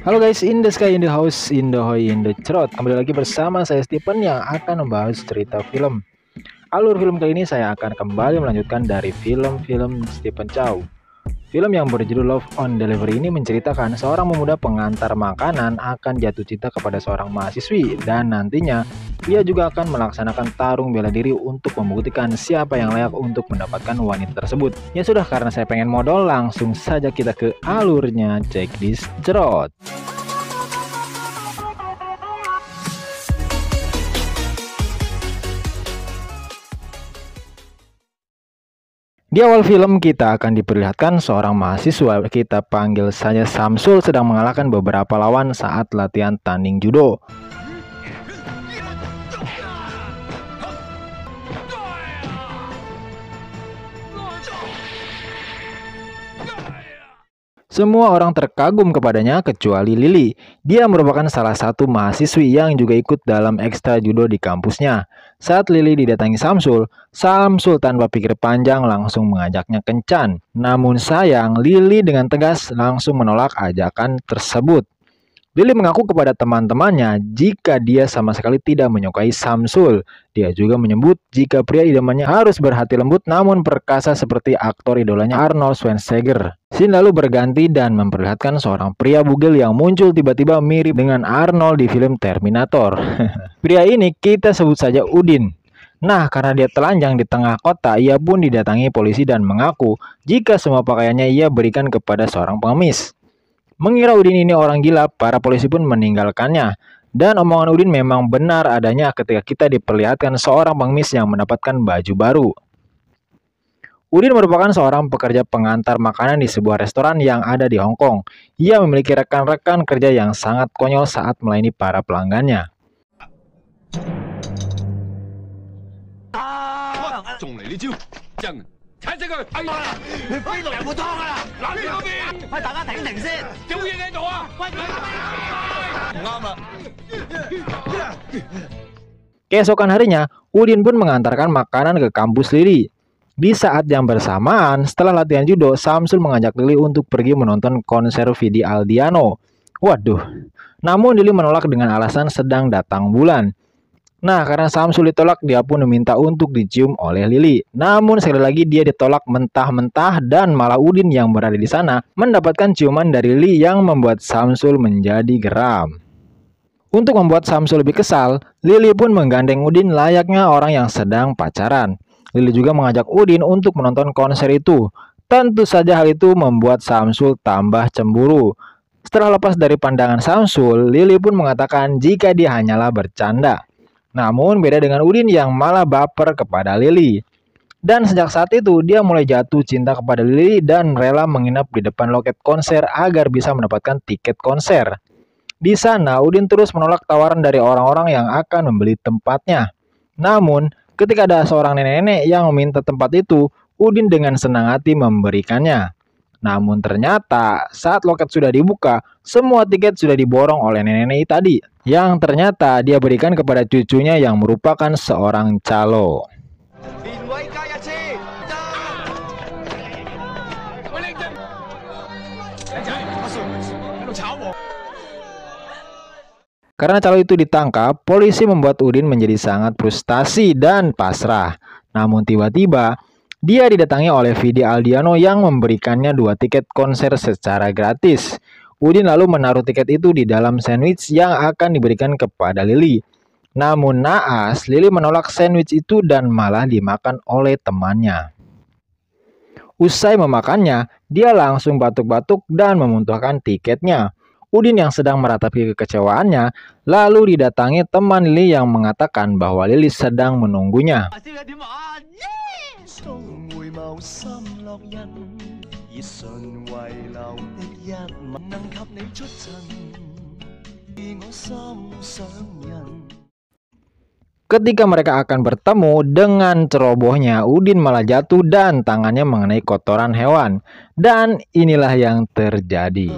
Halo guys, in the sky, in the house, in the hoy, in the cerot. Kembali lagi bersama saya Stephen yang akan membahas cerita film. Alur film kali ini saya akan kembali melanjutkan dari film-film Stephen Chow. Film yang berjudul Love on Delivery ini menceritakan seorang pemuda pengantar makanan akan jatuh cinta kepada seorang mahasiswi dan nantinya ia juga akan melaksanakan tarung bela diri untuk membuktikan siapa yang layak untuk mendapatkan wanita tersebut. Ya sudah, karena saya pengen modal, langsung saja kita ke alurnya. Check this cerot. Di awal film kita akan diperlihatkan seorang mahasiswa, kita panggil saja Samsul, sedang mengalahkan beberapa lawan saat latihan tanding judo. Semua orang terkagum kepadanya kecuali Lily. Dia merupakan salah satu mahasiswi yang juga ikut dalam ekstra judo di kampusnya. Saat Lily didatangi Samsul, Samsul tanpa pikir panjang langsung mengajaknya kencan. Namun sayang, Lily dengan tegas langsung menolak ajakan tersebut. Lily mengaku kepada teman-temannya jika dia sama sekali tidak menyukai Samsul. Dia juga menyebut jika pria idamannya harus berhati lembut namun perkasa seperti aktor idolanya Arnold Schwarzenegger. Scene lalu berganti dan memperlihatkan seorang pria bugil yang muncul tiba-tiba mirip dengan Arnold di film Terminator. Pria ini kita sebut saja Udin. Nah, karena dia telanjang di tengah kota, ia pun didatangi polisi dan mengaku jika semua pakaiannya ia berikan kepada seorang pengemis. Mengira Udin ini orang gila, para polisi pun meninggalkannya. Dan omongan Udin memang benar adanya ketika kita diperlihatkan seorang pengemis yang mendapatkan baju baru. Udin merupakan seorang pekerja pengantar makanan di sebuah restoran yang ada di Hong Kong. Ia memiliki rekan-rekan kerja yang sangat konyol saat melayani para pelanggannya. Keesokan harinya, Udin pun mengantarkan makanan ke kampus Lily. Di saat yang bersamaan, setelah latihan judo, Samsul mengajak Lily untuk pergi menonton konser Vidi Aldiano. Waduh, namun Lily menolak dengan alasan sedang datang bulan. Nah, karena Samsul ditolak, dia pun meminta untuk dicium oleh Lily. Namun sekali lagi dia ditolak mentah-mentah dan malah Udin yang berada di sana mendapatkan ciuman dari Lily yang membuat Samsul menjadi geram. Untuk membuat Samsul lebih kesal, Lily pun menggandeng Udin layaknya orang yang sedang pacaran. Lily juga mengajak Udin untuk menonton konser itu. Tentu saja hal itu membuat Samsul tambah cemburu. Setelah lepas dari pandangan Samsul, Lily pun mengatakan jika dia hanyalah bercanda. Namun beda dengan Udin yang malah baper kepada Lily. Dan sejak saat itu dia mulai jatuh cinta kepada Lily dan rela menginap di depan loket konser agar bisa mendapatkan tiket konser. Di sana Udin terus menolak tawaran dari orang-orang yang akan membeli tempatnya. Namun ketika ada seorang nenek-nenek yang meminta tempat itu, Udin dengan senang hati memberikannya. Namun ternyata saat loket sudah dibuka, semua tiket sudah diborong oleh nenek-nenek tadi, yang ternyata dia berikan kepada cucunya yang merupakan seorang calo. Karena calo itu ditangkap, polisi membuat Udin menjadi sangat frustasi dan pasrah. Namun tiba-tiba dia didatangi oleh Vidi Aldiano yang memberikannya 2 tiket konser secara gratis. Udin lalu menaruh tiket itu di dalam sandwich yang akan diberikan kepada Lily. Namun naas, Lily menolak sandwich itu dan malah dimakan oleh temannya. Usai memakannya, dia langsung batuk-batuk dan memuntahkan tiketnya. Udin yang sedang meratapi kekecewaannya, lalu didatangi teman Lily yang mengatakan bahwa Lily sedang menunggunya. Ketika mereka akan bertemu, dengan cerobohnya Udin malah jatuh dan tangannya mengenai kotoran hewan. Dan inilah yang terjadi.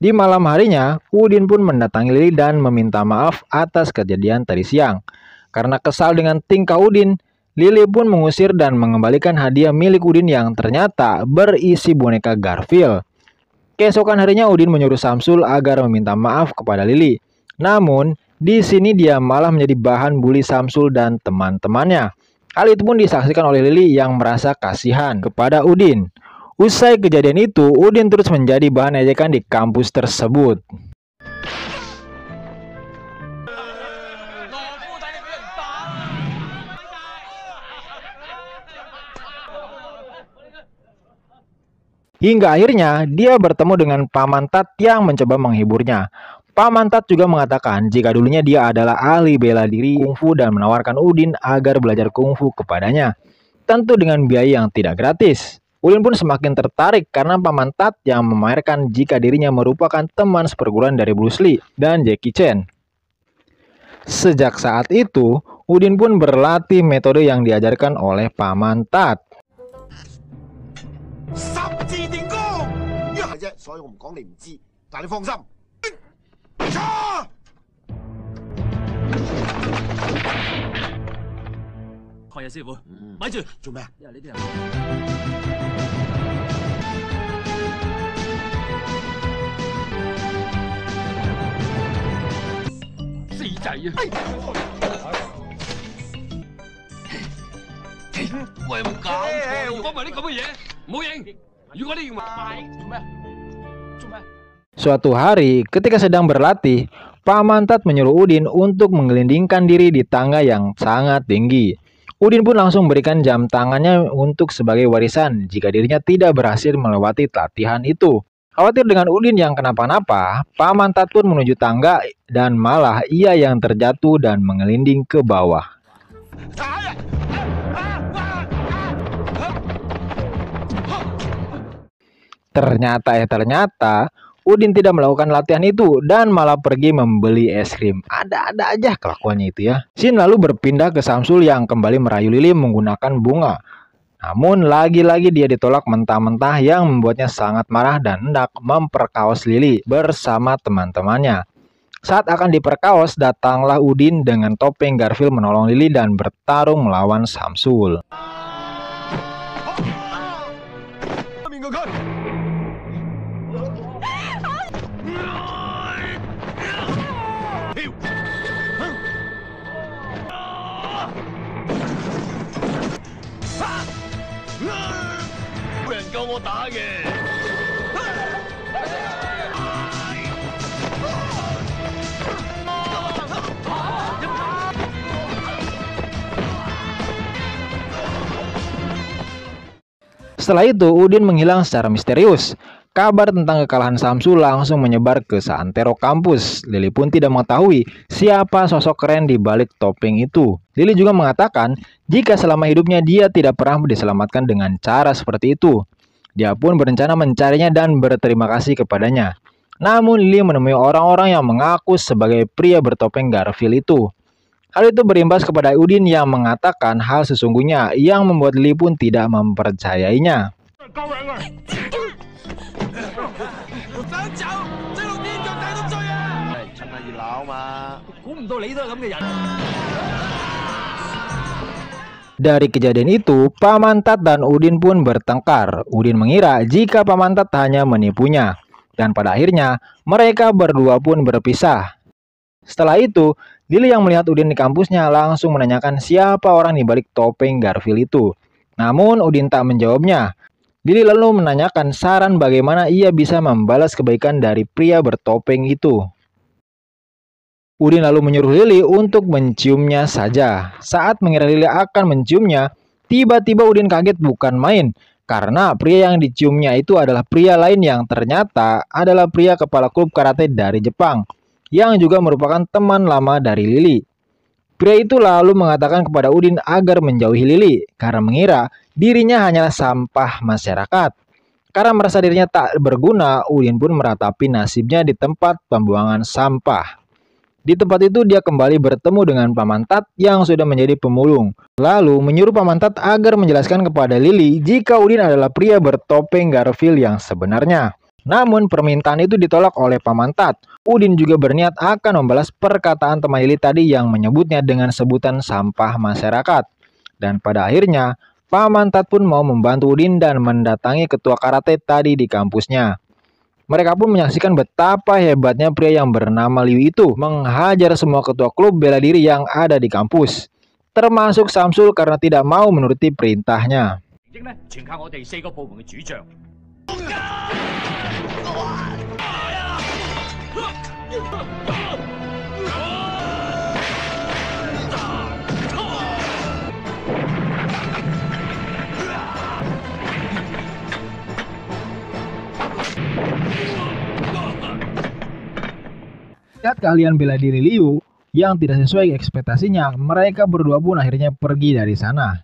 Di malam harinya, Udin pun mendatangi Lily dan meminta maaf atas kejadian tadi siang. Karena kesal dengan tingkah Udin, Lily pun mengusir dan mengembalikan hadiah milik Udin yang ternyata berisi boneka Garfield. Keesokan harinya Udin menyuruh Samsul agar meminta maaf kepada Lily. Namun, di sini dia malah menjadi bahan bully Samsul dan teman-temannya. Hal itu pun disaksikan oleh Lily yang merasa kasihan kepada Udin. Usai kejadian itu, Udin terus menjadi bahan ejekan di kampus tersebut. Hingga akhirnya dia bertemu dengan Paman Tat yang mencoba menghiburnya. Paman Tat juga mengatakan jika dulunya dia adalah ahli bela diri kungfu dan menawarkan Udin agar belajar kungfu kepadanya. Tentu dengan biaya yang tidak gratis. Udin pun semakin tertarik karena Paman Tat yang memamerkan jika dirinya merupakan teman seperguruan dari Bruce Lee dan Jackie Chan. Sejak saat itu, Udin pun berlatih metode yang diajarkan oleh Paman Tat. Suatu hari, ketika sedang berlatih, Paman Tat menyuruh Udin untuk menggelindingkan diri di tangga yang sangat tinggi. Udin pun langsung berikan jam tangannya untuk sebagai warisan jika dirinya tidak berhasil melewati latihan itu. Khawatir dengan Udin yang kenapa-napa, Paman Tat pun menuju tangga dan malah ia yang terjatuh dan mengelinding ke bawah. Ternyata Udin tidak melakukan latihan itu dan malah pergi membeli es krim. Ada-ada aja kelakuannya itu ya. Shin lalu berpindah ke Samsul yang kembali merayu Lily menggunakan bunga. Namun lagi-lagi dia ditolak mentah-mentah yang membuatnya sangat marah dan hendak memperkaos Lily bersama teman-temannya. Saat akan diperkaos, datanglah Udin dengan topeng Garfield menolong Lily dan bertarung melawan Samsul. Setelah itu, Udin menghilang secara misterius. Kabar tentang kekalahan Samsul langsung menyebar ke seantero kampus. Lily pun tidak mengetahui siapa sosok keren di balik topeng itu. Lily juga mengatakan jika selama hidupnya dia tidak pernah diselamatkan dengan cara seperti itu. Dia pun berencana mencarinya dan berterima kasih kepadanya. Namun Lily menemui orang-orang yang mengaku sebagai pria bertopeng Garfield itu. Hal itu berimbas kepada Udin yang mengatakan hal sesungguhnya yang membuat Lily pun tidak mempercayainya. Dari kejadian itu, Paman Tat dan Udin pun bertengkar. Udin mengira jika Paman Tat hanya menipunya. Dan pada akhirnya, mereka berdua pun berpisah. Setelah itu, Lily yang melihat Udin di kampusnya langsung menanyakan siapa orang di balik topeng Garfield itu. Namun Udin tak menjawabnya. Lily lalu menanyakan saran bagaimana ia bisa membalas kebaikan dari pria bertopeng itu. Udin lalu menyuruh Lily untuk menciumnya saja. Saat mengira Lily akan menciumnya, tiba-tiba Udin kaget bukan main. Karena pria yang diciumnya itu adalah pria lain yang ternyata adalah pria kepala klub karate dari Jepang. Yang juga merupakan teman lama dari Lily. Pria itu lalu mengatakan kepada Udin agar menjauhi Lily karena mengira dirinya hanyalah sampah masyarakat. Karena merasa dirinya tak berguna, Udin pun meratapi nasibnya di tempat pembuangan sampah. Di tempat itu dia kembali bertemu dengan Paman Tat yang sudah menjadi pemulung. Lalu menyuruh Paman Tat agar menjelaskan kepada Lily jika Udin adalah pria bertopeng Garfield yang sebenarnya. Namun permintaan itu ditolak oleh Pamantat. Udin juga berniat akan membalas perkataan teman Lili tadi yang menyebutnya dengan sebutan sampah masyarakat. Dan pada akhirnya, Pamantat pun mau membantu Udin dan mendatangi ketua karate tadi di kampusnya. Mereka pun menyaksikan betapa hebatnya pria yang bernama Liu itu menghajar semua ketua klub bela diri yang ada di kampus, termasuk Samsul karena tidak mau menuruti perintahnya. Saat kalian bela diri Liu yang tidak sesuai ekspektasinya, mereka berdua pun akhirnya pergi dari sana.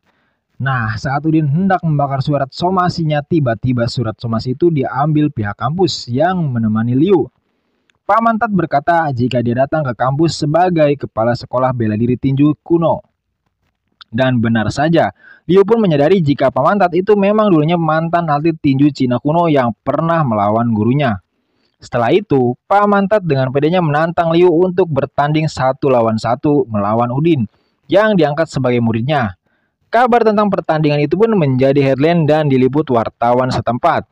Nah, saat Udin hendak membakar surat somasinya, tiba-tiba surat somasi itu diambil pihak kampus yang menemani Liu. Pamantat berkata jika dia datang ke kampus sebagai kepala sekolah bela diri tinju kuno. Dan benar saja, Liu pun menyadari jika Pamantat itu memang dulunya mantan atlet tinju Cina kuno yang pernah melawan gurunya. Setelah itu, Pamantat dengan pedenya menantang Liu untuk bertanding 1 lawan 1 melawan Udin yang diangkat sebagai muridnya. Kabar tentang pertandingan itu pun menjadi headline dan diliput wartawan setempat.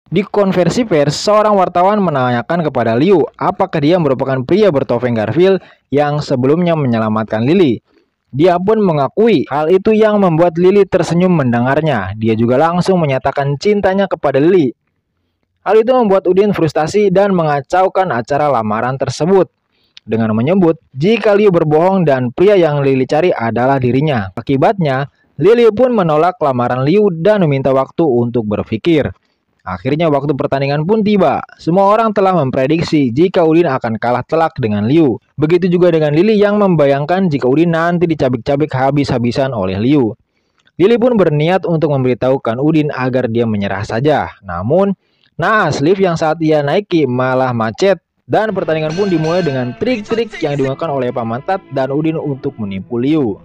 Di konversi pers, seorang wartawan menanyakan kepada Liu apakah dia merupakan pria bertopeng Garfield yang sebelumnya menyelamatkan Lily. Dia pun mengakui hal itu yang membuat Lily tersenyum mendengarnya. Dia juga langsung menyatakan cintanya kepada Lily. Hal itu membuat Udin frustasi dan mengacaukan acara lamaran tersebut dengan menyebut jika Liu berbohong dan pria yang Lily cari adalah dirinya. Akibatnya, Lily pun menolak lamaran Liu dan meminta waktu untuk berpikir. Akhirnya waktu pertandingan pun tiba. Semua orang telah memprediksi jika Udin akan kalah telak dengan Liu. Begitu juga dengan Lily yang membayangkan jika Udin nanti dicabik-cabik habis-habisan oleh Liu. Lily pun berniat untuk memberitahukan Udin agar dia menyerah saja. Namun, naas lift yang saat ia naiki malah macet. Dan pertandingan pun dimulai dengan trik-trik yang digunakan oleh Pamantat dan Udin untuk menipu Liu.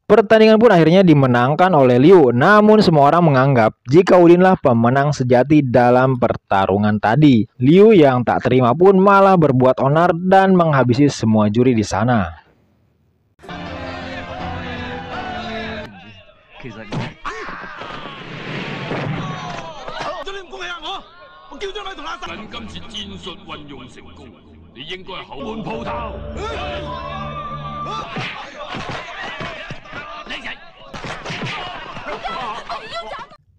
Pertandingan pun akhirnya dimenangkan oleh Liu, namun semua orang menganggap jika Udinlah pemenang sejati dalam pertarungan tadi. Liu yang tak terima pun malah berbuat onar dan menghabisi semua juri di sana.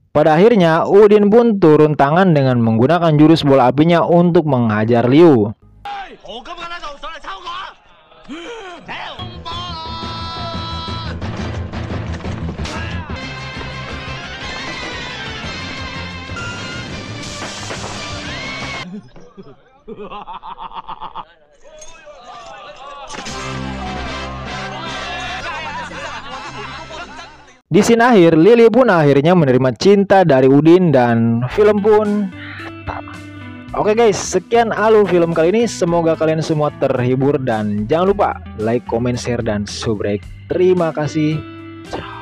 Pada akhirnya, Udin pun turun tangan dengan menggunakan jurus bola apinya untuk menghajar Liu. Di scene akhir, Lily pun akhirnya menerima cinta dari Udin dan film pun tamat. Oke guys, sekian alur film kali ini. Semoga kalian semua terhibur dan jangan lupa like, comment, share, dan subscribe. Terima kasih. Ciao.